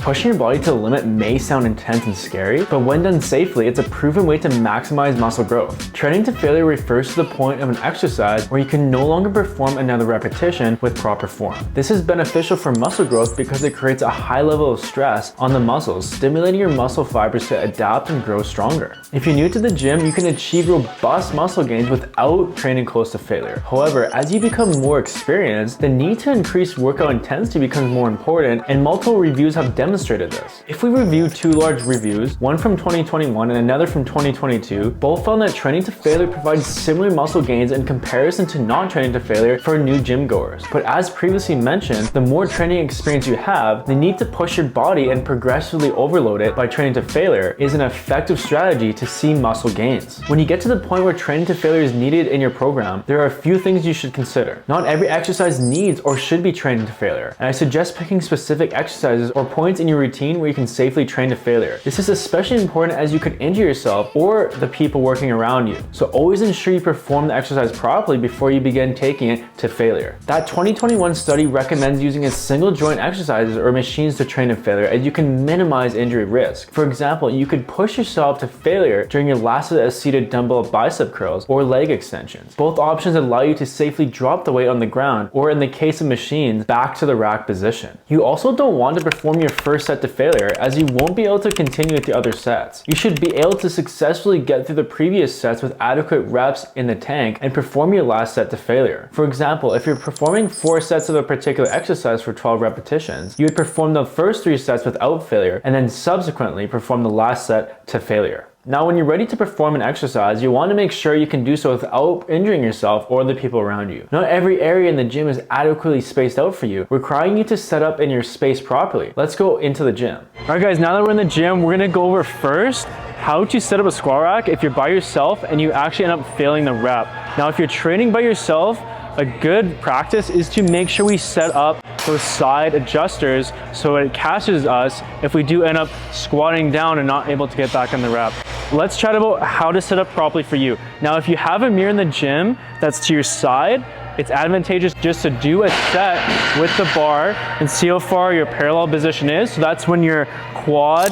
Pushing your body to the limit may sound intense and scary, but when done safely, it's a proven way to maximize muscle growth. Training to failure refers to the point of an exercise where you can no longer perform another repetition with proper form. This is beneficial for muscle growth because it creates a high level of stress on the muscles, stimulating your muscle fibers to adapt and grow stronger. If you're new to the gym, you can achieve robust muscle gains without training close to failure. However, as you become more experienced, the need to increase workout intensity becomes more important, and multiple reviews have demonstrated this. If we review two large reviews, one from 2021 and another from 2022, both found that training to failure provides similar muscle gains in comparison to non-training to failure for new gym goers. But as previously mentioned, the more training experience you have, the need to push your body and progressively overload it by training to failure is an effective strategy to see muscle gains. When you get to the point where training to failure is needed in your program, there are a few things you should consider. Not every exercise needs or should be training to failure, and I suggest picking specific exercises or points in your routine where you can safely train to failure. This is especially important as you could injure yourself or the people working around you. So always ensure you perform the exercise properly before you begin taking it to failure. That 2021 study recommends using a single joint exercises or machines to train to failure, as you can minimize injury risk. For example, you could push yourself to failure during your last set of seated dumbbell bicep curls or leg extensions. Both options allow you to safely drop the weight on the ground, or in the case of machines, back to the rack position. You also don't want to perform your first set to failure, as you won't be able to continue with the other sets. You should be able to successfully get through the previous sets with adequate reps in the tank and perform your last set to failure. For example, if you're performing 4 sets of a particular exercise for 12 repetitions, you would perform the first 3 sets without failure and then subsequently perform the last set to failure. Now, when you're ready to perform an exercise, you want to make sure you can do so without injuring yourself or the people around you. Not every area in the gym is adequately spaced out for you, requiring you to set up in your space properly. Let's go into the gym. All right guys, now that we're in the gym, we're gonna go over first how to set up a squat rack if you're by yourself and you actually end up failing the rep. Now, if you're training by yourself, a good practice is to make sure we set up those side adjusters so it catches us if we do end up squatting down and not able to get back on the rep. Let's chat about how to set up properly for you. Now, if you have a mirror in the gym that's to your side, it's advantageous just to do a set with the bar and see how far your parallel position is. So that's when your quad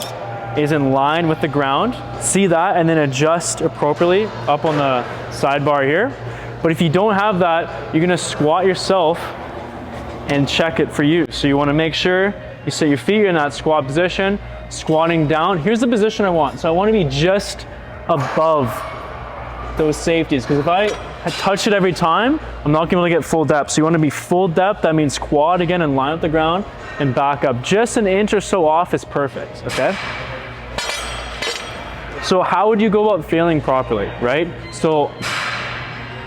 is in line with the ground. See that, and then adjust appropriately up on the sidebar here. But if you don't have that, you're gonna squat yourself and check it for you. So you wanna make sure you set your feet in that squat position, squatting down. Here's the position I want. So I wanna be just above those safeties, because if I touch it every time, I'm not gonna be able to get full depth. So you wanna be full depth, that means quad again in line with the ground and back up. Just an inch or so off is perfect, okay? So how would you go about failing properly, right? So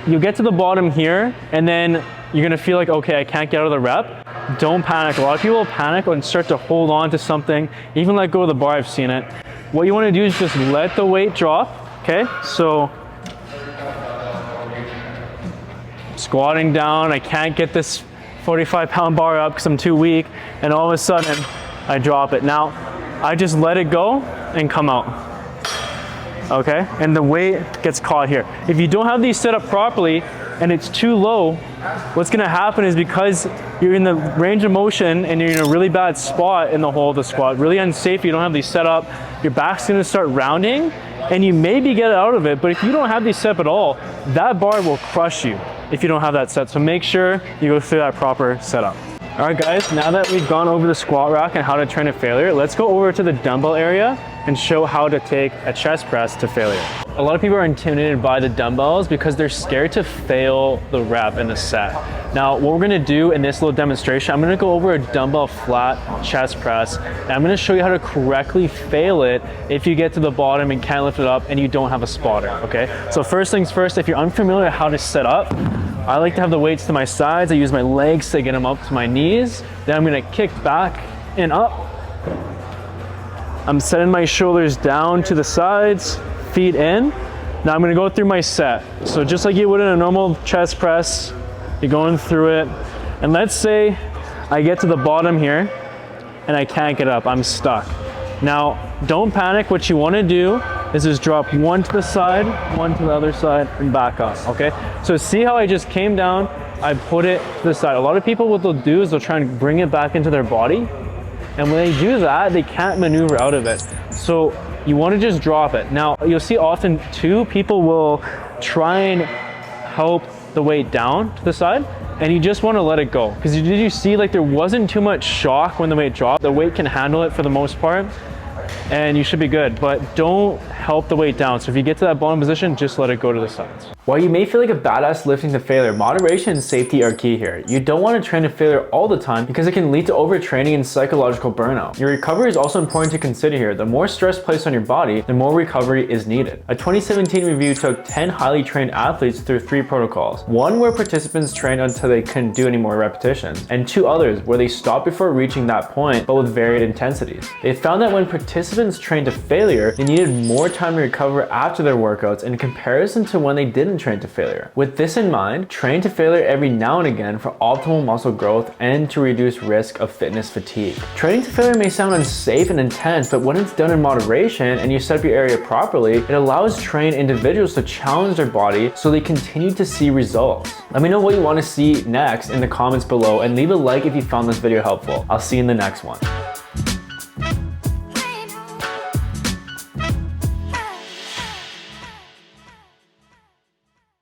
you get to the bottom here, and then you're gonna feel like, okay, I can't get out of the rep. Don't panic. A lot of people panic and start to hold on to something, even let go of the bar. I've seen it. What you wanna do is just let the weight drop, okay? So squatting down, I can't get this 45-pound bar up because I'm too weak, and all of a sudden I drop it. Now, I just let it go and come out. Okay, and the weight gets caught here. If you don't have these set up properly and it's too low, what's gonna happen is, because you're in the range of motion and you're in a really bad spot in the hole of the squat, really unsafe, you don't have these set up, your back's gonna start rounding and you maybe get out of it, but if you don't have these set up at all, that bar will crush you if you don't have that set. So make sure you go through that proper setup. All right guys, now that we've gone over the squat rack and how to train to failure, let's go over to the dumbbell area and show how to take a chest press to failure. A lot of people are intimidated by the dumbbells because they're scared to fail the rep in the set. Now, what we're gonna do in this little demonstration, I'm gonna go over a dumbbell flat chest press, and I'm gonna show you how to correctly fail it if you get to the bottom and can't lift it up and you don't have a spotter, okay? So first things first, if you're unfamiliar with how to set up, I like to have the weights to my sides. I use my legs to get them up to my knees. Then I'm gonna kick back and up. I'm setting my shoulders down to the sides, feet in. Now I'm gonna go through my set. So just like you would in a normal chest press, you're going through it. And let's say I get to the bottom here and I can't get up, I'm stuck. Now, don't panic. What you wanna do is just drop one to the side, one to the other side, and back up, okay? So see how I just came down, I put it to the side. A lot of people, what they'll do is they'll try and bring it back into their body, And when they do that, they can't maneuver out of it. So you want to just drop it. Now, you'll see often too, people will try and help the weight down to the side, and you just want to let it go. Because did you see like there wasn't too much shock when the weight dropped? The weight can handle it for the most part, and you should be good, but don't help the weight down. So if you get to that bottom position, just let it go to the sides. While you may feel like a badass lifting to failure, moderation and safety are key here. You don't want to train to failure all the time because it can lead to overtraining and psychological burnout. Your recovery is also important to consider here. The more stress placed on your body, the more recovery is needed. A 2017 review took 10 highly trained athletes through 3 protocols. One where participants trained until they couldn't do any more repetitions, and 2 others where they stopped before reaching that point, but with varied intensities. They found that when participants trained to failure, they needed more time to recover after their workouts in comparison to when they didn't train to failure. With this in mind, train to failure every now and again for optimal muscle growth and to reduce risk of fitness fatigue. Training to failure may sound unsafe and intense, but when it's done in moderation and you set up your area properly, it allows trained individuals to challenge their body so they continue to see results. Let me know what you want to see next in the comments below, and leave a like if you found this video helpful. I'll see you in the next one.